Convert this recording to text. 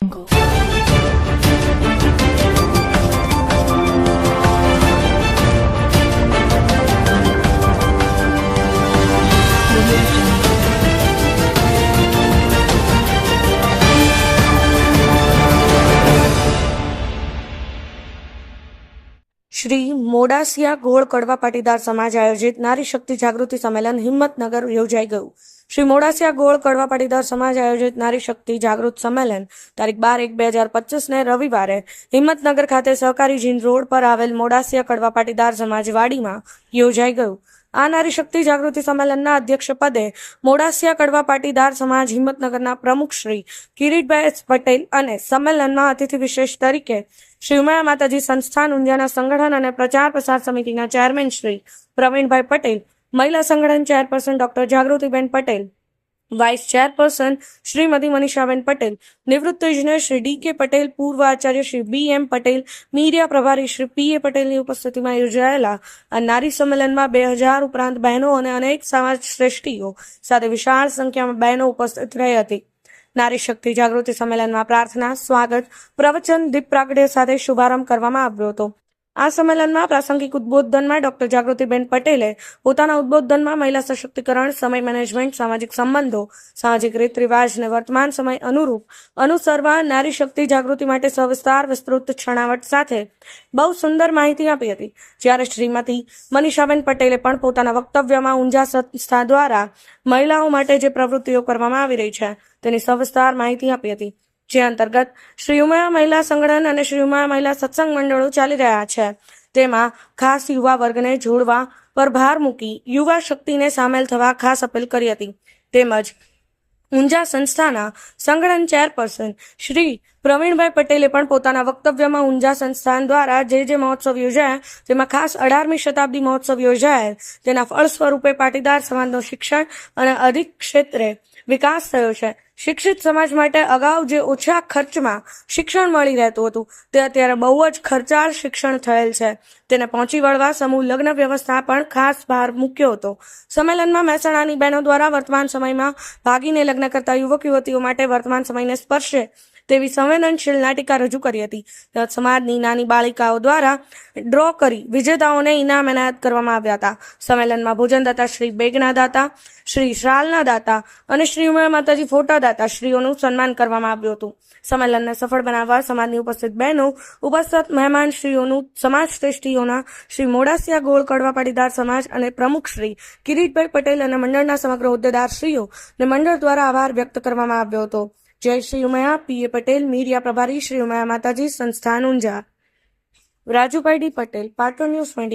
શ્રી મોડાસિયા ગોળ કડવા પાટીદાર સમાજ આયોજિત નારી શક્તિ જાગૃતિ સંમેલન હિંમતનગર યોજાઈ ગયું। શ્રી મોડાસિયા ગોળ કડવા પાટીદાર સમાજ આયોજિત નારી શક્તિ જાગૃત સંમેલન તારીખ 12/1/2025 ને રવિવારે હિંમતનગર ખાતે સહકારી જીન રોડ પર આવેલ મોડાસિયા કડવા પાટીદાર સમાજ વાડીમાં યોજાઈ ગયું। આ નારી શક્તિ જાગૃતિ સંમેલનના અધ્યક્ષ પદે મોડાસિયા કડવા પાટીદાર સમાજ હિંમતનગરના પ્રમુખ શ્રી કિરીટભાઈ પટેલ અને સંમેલનમાં અતિથિ વિશેષ તરીકે શ્રી ઉમિયા માતાજી સંસ્થાન ઊંઝાના સંગઠન અને પ્રચાર પ્રસાર સમિતિના ચેરમેન શ્રી પ્રવીણભાઈ પટેલ, મહિલા સંગઠન ચેરપર્સન ડોક્ટર જાગૃતિબેન પટેલ, વાઇસ ચેરપર્સન શ્રીમતી મનીષાબેન પટેલ, નિવૃત્ત ઇજનેર શ્રી ડી.કે. પટેલ, પૂર્વ આચાર્ય શ્રી બી.એમ. પટેલ, મીડિયા પ્રભારી શ્રી પી.એ. પટેલની ઉપસ્થિતિમાં યોજાયેલા આ નારી સંમેલનમાં 2000 ઉપરાંત બહેનો અને અનેક સમાજ શ્રેષ્ઠીઓ સાથે વિશાળ સંખ્યામાં બહેનો ઉપસ્થિત રહી હતી। નારી શક્તિ જાગૃતિ સંમેલનમાં પ્રાર્થના, સ્વાગત, પ્રવચન, દીપ પ્રાગટ્ય સાથે શુભારંભ કરવામાં આવ્યો હતો। આ સંમેલનમાં પ્રાસંગિક ઉદ્બોધનમાં ડોક્ટર જાગૃતિબેન પટેલે પોતાના ઉદ્બોધનમાં મહિલા સશક્તિકરણ, સમય મેનેજમેન્ટ, સામાજિક સંબંધો, સામાજિક રીત રિવાજને વર્તમાન સમય અનુરૂપ અનુસરવા નારી શક્તિ જાગૃતિ માટે સવિસ્તાર વિસ્તૃત છણાવટ સાથે બહુ સુંદર માહિતી આપી હતી। જ્યારે શ્રીમતી મનીષાબેન પટેલે પણ પોતાના વક્તવ્યમાં ઊંઝા સંસ્થા દ્વારા મહિલાઓ માટે જે પ્રવૃત્તિઓ કરવામાં આવી રહી છે તેની સવિસ્તાર માહિતી આપી હતી, જે અંતર્ગત શ્રી ઉમિયા મહિલા સંગઠન અને શ્રી ઉમિયા મહિલા સત્સંગ મંડળો ચાલી રહ્યા છે। તેમાં ખાસ યુવા વર્ગને જોડવા પર ભાર મૂકી યુવા શક્તિને સામેલ થવા ખાસ અપીલ કરી હતી। તેમજ ઊંઝા સંસ્થાના સંગઠન ચેરપર્સન શ્રી પ્રવીણભાઈ પટેલે પણ પોતાના વક્તવ્યમાં ઊંઝા સંસ્થાન દ્વારા જે મહોત્સવ યોજાયા તેમાં ખાસ 18મી શતાબ્દી મહોત્સવ યોજાયેલ તેના ફળ સ્વરૂપે પાટીદાર સમાજનું શિક્ષણ અને અધિક ક્ષેત્રે વિકાસ થયો છે। શિક્ષિત સમાજ માટે અગાઉ જે ઓછા ખર્ચમાં શિક્ષણ મળી રહેતું હતું તે અત્યારે બહુ જ ખર્ચાળ શિક્ષણ થયેલ છે। તેને પહોંચી વળવા સમૂહ લગ્ન વ્યવસ્થા પણ ખાસ ભાર મૂક્યો હતો। સંમેલનમાં મહેસાણાની બહેનો દ્વારા વર્તમાન સમયમાં ભાગીને લગ્ન કરતા યુવક યુવતીઓ માટે વર્તમાન સમયને સ્પર્શે તેવી સંવેદનશીલ નાટિકા રજૂ કરી હતી। સમાજની નાની બાળિકાઓ દ્વારા ડ્રો કરી વિજેતાઓને ઇનામ એનાયત કરવામાં આવ્યા હતા। સંમેલનમાં ભોજનદાતા શ્રી બેગના દાતા, શ્રી શ્રાલના દાતા અને શ્રી ઉમિયા માતાજી ફોટા દાતા શ્રીઓનું સન્માન કરવામાં આવ્યું હતું। સંમેલનને સફળ બનાવવા સમાજની ઉપસ્થિત બહેનો, ઉપસ્થિત મહેમાન શ્રીઓનું, સમાજ શ્રેષ્ઠીઓના શ્રી મોડાસિયા ગોળ કડવા પાટીદાર સમાજ અને પ્રમુખ શ્રી કિરીટભાઈ પટેલ અને મંડળના સમગ્ર હોદ્દેદાર શ્રીઓ ને મંડળ દ્વારા આભાર વ્યક્ત કરવામાં આવ્યો હતો। જય શ્રી ઉમિયા, પી.એ. પટેલ, મીડિયા પ્રભારી શ્રી ઉમિયા માતાજી સંસ્થાન ઊંઝા। રાજુભાઈ ડી. પટેલ, પાટણ ન્યૂઝ 24।